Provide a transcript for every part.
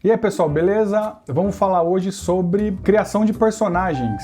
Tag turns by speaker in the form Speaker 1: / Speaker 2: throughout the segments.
Speaker 1: E aí pessoal, beleza? Vamos falar hoje sobre criação de personagens.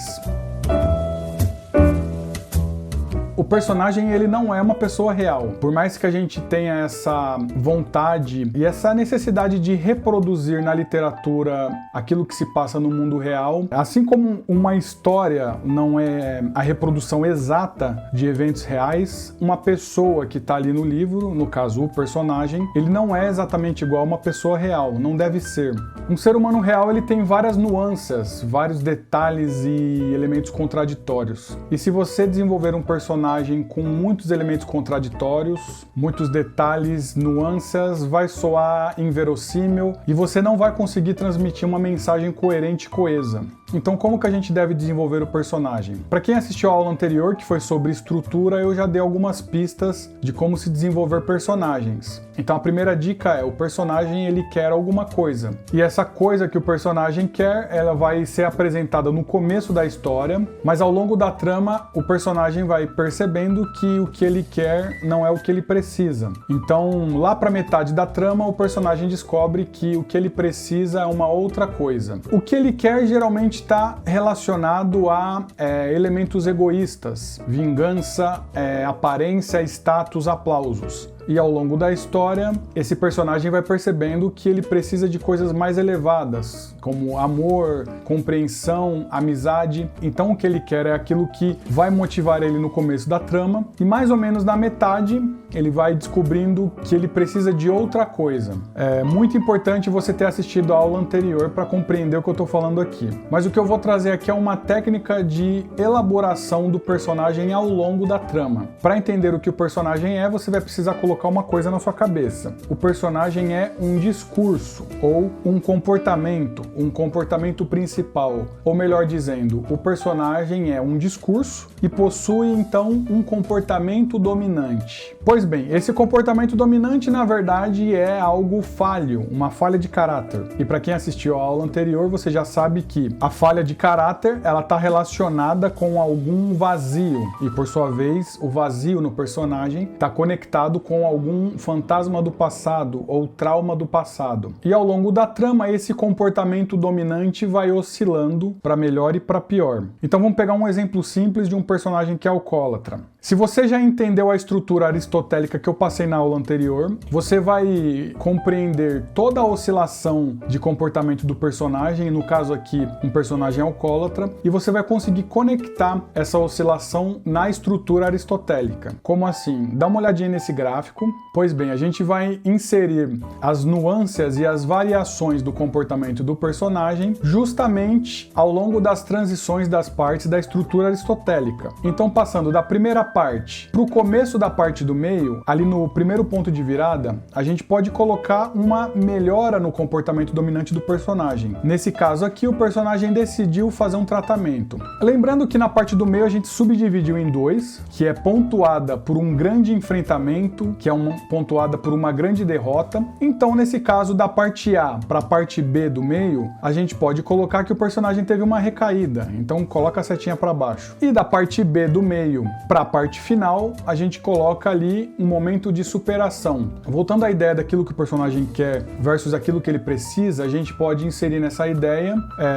Speaker 1: O personagem, ele não é uma pessoa real. Por mais que a gente tenha essa vontade e essa necessidade de reproduzir na literatura aquilo que se passa no mundo real, assim como uma história não é a reprodução exata de eventos reais, uma pessoa que está ali no livro, no caso o personagem, ele não é exatamente igual a uma pessoa real, não deve ser. Um ser humano real, ele tem várias nuances, vários detalhes e elementos contraditórios. E se você desenvolver um personagem com muitos elementos contraditórios, muitos detalhes, nuances, vai soar inverossímil e você não vai conseguir transmitir uma mensagem coerente e coesa. Então, como que a gente deve desenvolver o personagem? Para quem assistiu a aula anterior, que foi sobre estrutura, eu já dei algumas pistas de como se desenvolver personagens. Então, a primeira dica é: o personagem ele quer alguma coisa. E essa coisa que o personagem quer, ela vai ser apresentada no começo da história, mas ao longo da trama, o personagem vai percebendo que o que ele quer não é o que ele precisa. Então, lá para metade da trama, o personagem descobre que o que ele precisa é uma outra coisa. O que ele quer geralmente está relacionado a elementos egoístas, vingança, aparência, status, aplausos. E ao longo da história, esse personagem vai percebendo que ele precisa de coisas mais elevadas, como amor, compreensão, amizade. Então o que ele quer é aquilo que vai motivar ele no começo da trama, e mais ou menos na metade ele vai descobrindo que ele precisa de outra coisa. É muito importante você ter assistido a aula anterior para compreender o que eu estou falando aqui. Mas o que eu vou trazer aqui é uma técnica de elaboração do personagem ao longo da trama. Para entender o que o personagem é, você vai precisar colocar uma coisa na sua cabeça. O personagem é um discurso ou um comportamento principal. Ou melhor dizendo, o personagem é um discurso e possui então um comportamento dominante. Pois bem, esse comportamento dominante na verdade é algo falho, uma falha de caráter. E para quem assistiu a aula anterior, você já sabe que a falha de caráter, ela está relacionada com algum vazio. E por sua vez, o vazio no personagem está conectado com algum fantasma do passado ou trauma do passado. E ao longo da trama, esse comportamento dominante vai oscilando para melhor e para pior. Então vamos pegar um exemplo simples de um personagem que é alcoólatra. Se você já entendeu a estrutura aristotélica que eu passei na aula anterior, você vai compreender toda a oscilação de comportamento do personagem, no caso aqui, um personagem alcoólatra, e você vai conseguir conectar essa oscilação na estrutura aristotélica. Como assim? Dá uma olhadinha nesse gráfico. Pois bem, a gente vai inserir as nuances e as variações do comportamento do personagem justamente ao longo das transições das partes da estrutura aristotélica. Então, passando da primeira parte para o começo da parte do meio, ali no primeiro ponto de virada, a gente pode colocar uma melhora no comportamento dominante do personagem. Nesse caso aqui, o personagem decidiu fazer um tratamento. Lembrando que na parte do meio a gente subdividiu em dois, que é pontuada por um grande enfrentamento, que é pontuada por uma grande derrota. Então, nesse caso, da parte A para a parte B do meio, a gente pode colocar que o personagem teve uma recaída. Então, coloca a setinha para baixo. E da parte B do meio para a parte final, a gente coloca ali um momento de superação. Voltando à ideia daquilo que o personagem quer versus aquilo que ele precisa, a gente pode inserir nessa ideia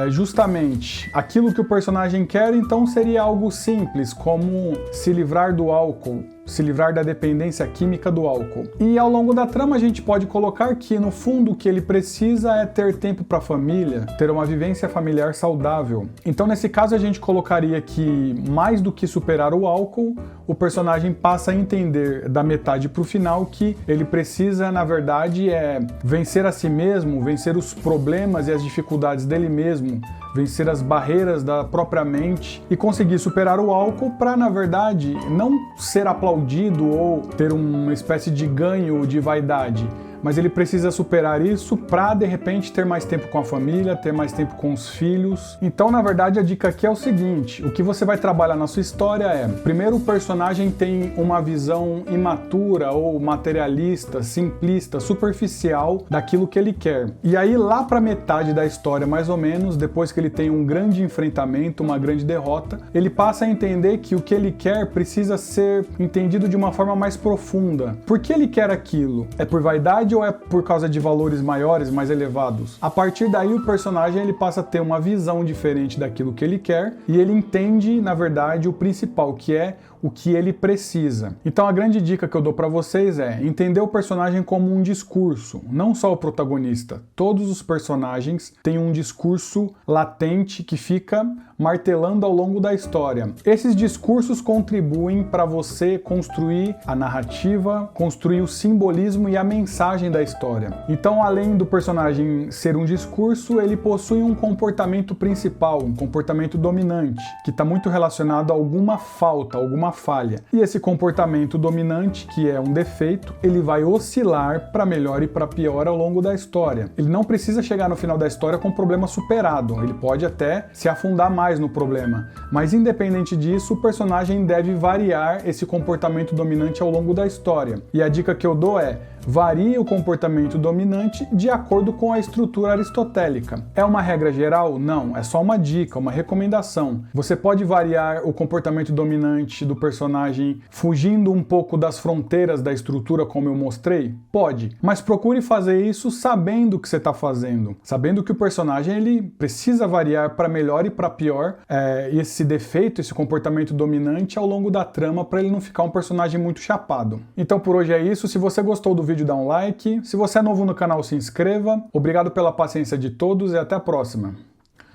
Speaker 1: justamente aquilo que o personagem quer, então seria algo simples, como se livrar do álcool, se livrar da dependência química do álcool. E ao longo da trama a gente pode colocar que no fundo o que ele precisa é ter tempo para a família, ter uma vivência familiar saudável. Então nesse caso a gente colocaria que mais do que superar o álcool, o personagem passa a entender da metade para o final que ele precisa, na verdade, vencer a si mesmo, vencer os problemas e as dificuldades dele mesmo, vencer as barreiras da própria mente e conseguir superar o álcool para, na verdade, não ser aplaudido ou ter uma espécie de ganho de vaidade, mas ele precisa superar isso para, de repente, ter mais tempo com a família, ter mais tempo com os filhos. Então, na verdade, a dica aqui é o seguinte: o que você vai trabalhar na sua história é, primeiro, o personagem tem uma visão imatura ou materialista, simplista, superficial daquilo que ele quer. E aí, lá para metade da história, mais ou menos, depois que ele tem um grande enfrentamento, uma grande derrota, ele passa a entender que o que ele quer precisa ser entendido de uma forma mais profunda. Por que ele quer aquilo? É por vaidade? verdade ou é por causa de valores maiores, mais elevados? A partir daí o personagem ele passa a ter uma visão diferente daquilo que ele quer e ele entende, na verdade, o principal, que é o que ele precisa. Então a grande dica que eu dou para vocês é entender o personagem como um discurso, não só o protagonista. Todos os personagens têm um discurso latente que fica martelando ao longo da história. Esses discursos contribuem para você construir a narrativa, construir o simbolismo e a mensagem da história. Então, além do personagem ser um discurso, ele possui um comportamento principal, um comportamento dominante, que está muito relacionado a alguma falta, alguma falha. E esse comportamento dominante, que é um defeito, ele vai oscilar para melhor e para pior ao longo da história. Ele não precisa chegar no final da história com o problema superado, ele pode até se afundar mais no problema, mas independente disso, o personagem deve variar esse comportamento dominante ao longo da história. E a dica que eu dou é: varie o comportamento dominante de acordo com a estrutura aristotélica. É uma regra geral? Não, é só uma dica, uma recomendação. Você pode variar o comportamento dominante do personagem fugindo um pouco das fronteiras da estrutura como eu mostrei? Pode, mas procure fazer isso sabendo o que você está fazendo, sabendo que o personagem ele precisa variar para melhor e para pior esse defeito, esse comportamento dominante ao longo da trama para ele não ficar um personagem muito chapado. Então por hoje é isso. Se você gostou do vídeo, dá um like. Se você é novo no canal, se inscreva. Obrigado pela paciência de todos e até a próxima.